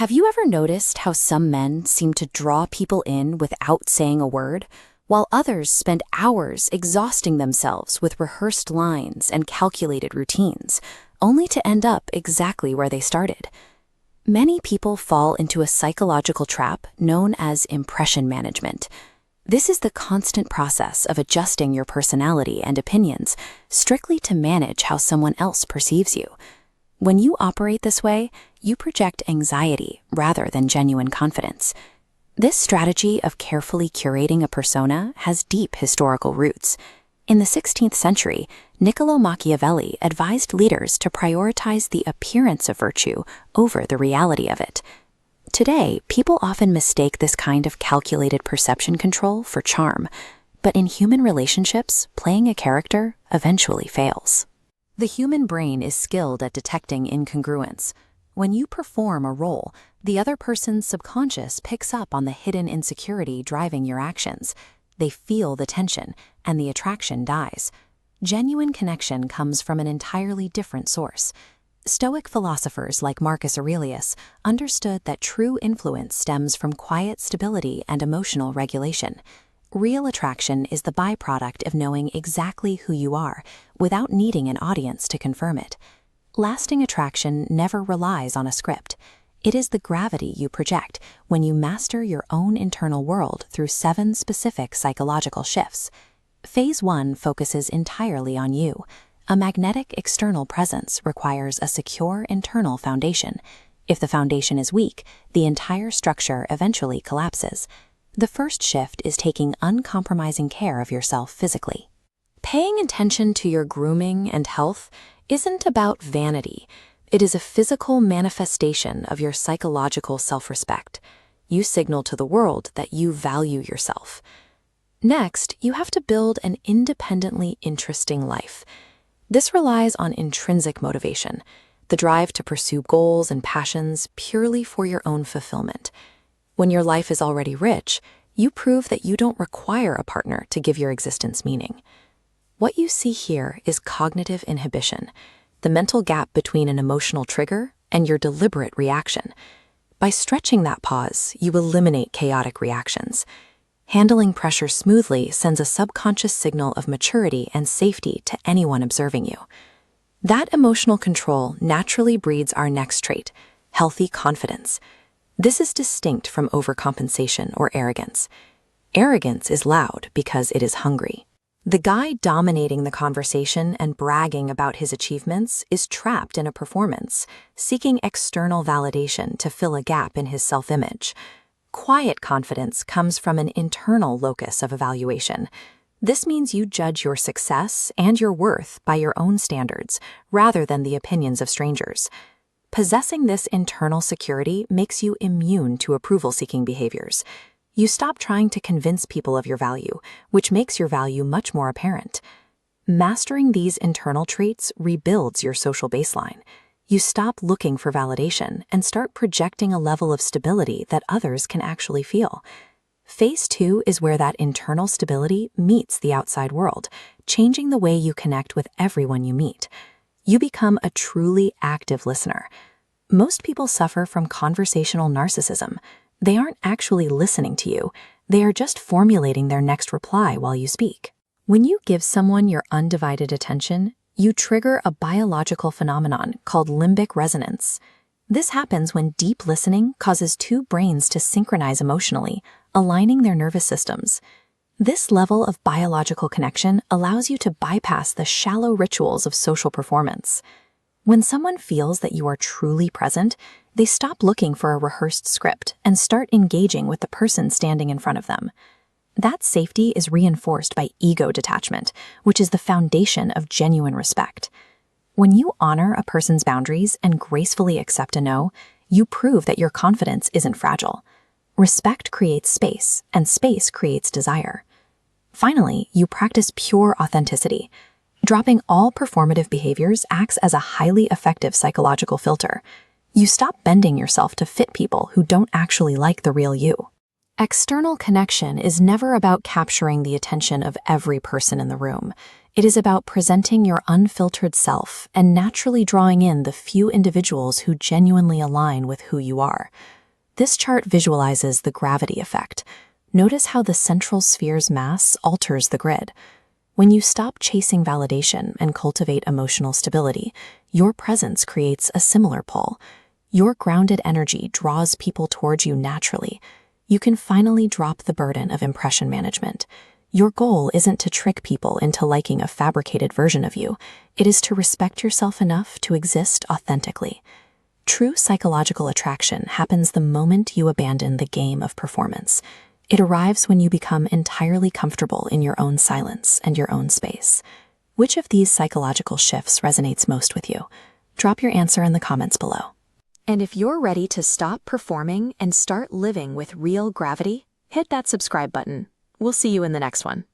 Have you ever noticed how some men seem to draw people in without saying a word, while others spend hours exhausting themselves with rehearsed lines and calculated routines, only to end up exactly where they started? Many people fall into a psychological trap known as impression management. This is the constant process of adjusting your personality and opinions strictly to manage how someone else perceives you. When you operate this way, you project anxiety rather than genuine confidence. This strategy of carefully curating a persona has deep historical roots. In the 16th century, Niccolo Machiavelli advised leaders to prioritize the appearance of virtue over the reality of it. Today, people often mistake this kind of calculated perception control for charm, but in human relationships, playing a character eventually fails. The human brain is skilled at detecting incongruence. When you perform a role, the other person's subconscious picks up on the hidden insecurity driving your actions. They feel the tension, and the attraction dies. Genuine connection comes from an entirely different source. Stoic philosophers like Marcus Aurelius understood that true influence stems from quiet stability and emotional regulation. Real attraction is the byproduct of knowing exactly who you are, without needing an audience to confirm it. Lasting attraction never relies on a script. It is the gravity you project when you master your own internal world through 7 specific psychological shifts. Phase 1 focuses entirely on you. A magnetic external presence requires a secure internal foundation. If the foundation is weak, the entire structure eventually collapses. The first shift is taking uncompromising care of yourself physically. Paying attention to your grooming and health isn't about vanity. It is a physical manifestation of your psychological self-respect. You signal to the world that you value yourself. Next, you have to build an independently interesting life. This relies on intrinsic motivation, the drive to pursue goals and passions purely for your own fulfillment. When your life is already rich, you prove that you don't require a partner to give your existence meaning. What you see here is cognitive inhibition, the mental gap between an emotional trigger and your deliberate reaction. By stretching that pause, you eliminate chaotic reactions. Handling pressure smoothly sends a subconscious signal of maturity and safety to anyone observing you. That emotional control naturally breeds our next trait, healthy confidence. This is distinct from overcompensation or arrogance. Arrogance is loud because it is hungry. The guy dominating the conversation and bragging about his achievements is trapped in a performance, seeking external validation to fill a gap in his self-image. Quiet confidence comes from an internal locus of evaluation. This means you judge your success and your worth by your own standards, rather than the opinions of strangers. Possessing this internal security makes you immune to approval-seeking behaviors. You stop trying to convince people of your value, which makes your value much more apparent. Mastering these internal traits rebuilds your social baseline. You stop looking for validation and start projecting a level of stability that others can actually feel. Phase 2 is where that internal stability meets the outside world, changing the way you connect with everyone you meet. You become a truly active listener. Most people suffer from conversational narcissism. They aren't actually listening to you. They are just formulating their next reply while you speak. When you give someone your undivided attention, you trigger a biological phenomenon called limbic resonance. This happens when deep listening causes 2 brains to synchronize emotionally, aligning their nervous systems. This level of biological connection allows you to bypass the shallow rituals of social performance. When someone feels that you are truly present, they stop looking for a rehearsed script and start engaging with the person standing in front of them. That safety is reinforced by ego detachment, which is the foundation of genuine respect. When you honor a person's boundaries and gracefully accept a no, you prove that your confidence isn't fragile. Respect creates space, and space creates desire. Finally, you practice pure authenticity. Dropping all performative behaviors acts as a highly effective psychological filter. You stop bending yourself to fit people who don't actually like the real you. External connection is never about capturing the attention of every person in the room. It is about presenting your unfiltered self and naturally drawing in the few individuals who genuinely align with who you are. This chart visualizes the gravity effect. Notice how the central sphere's mass alters the grid. When you stop chasing validation and cultivate emotional stability, your presence creates a similar pull. Your grounded energy draws people towards you naturally. You can finally drop the burden of impression management. Your goal isn't to trick people into liking a fabricated version of you. It is to respect yourself enough to exist authentically. True psychological attraction happens the moment you abandon the game of performance. It arrives when you become entirely comfortable in your own silence and your own space. Which of these psychological shifts resonates most with you? Drop your answer in the comments below. And if you're ready to stop performing and start living with real gravity, hit that subscribe button. We'll see you in the next one.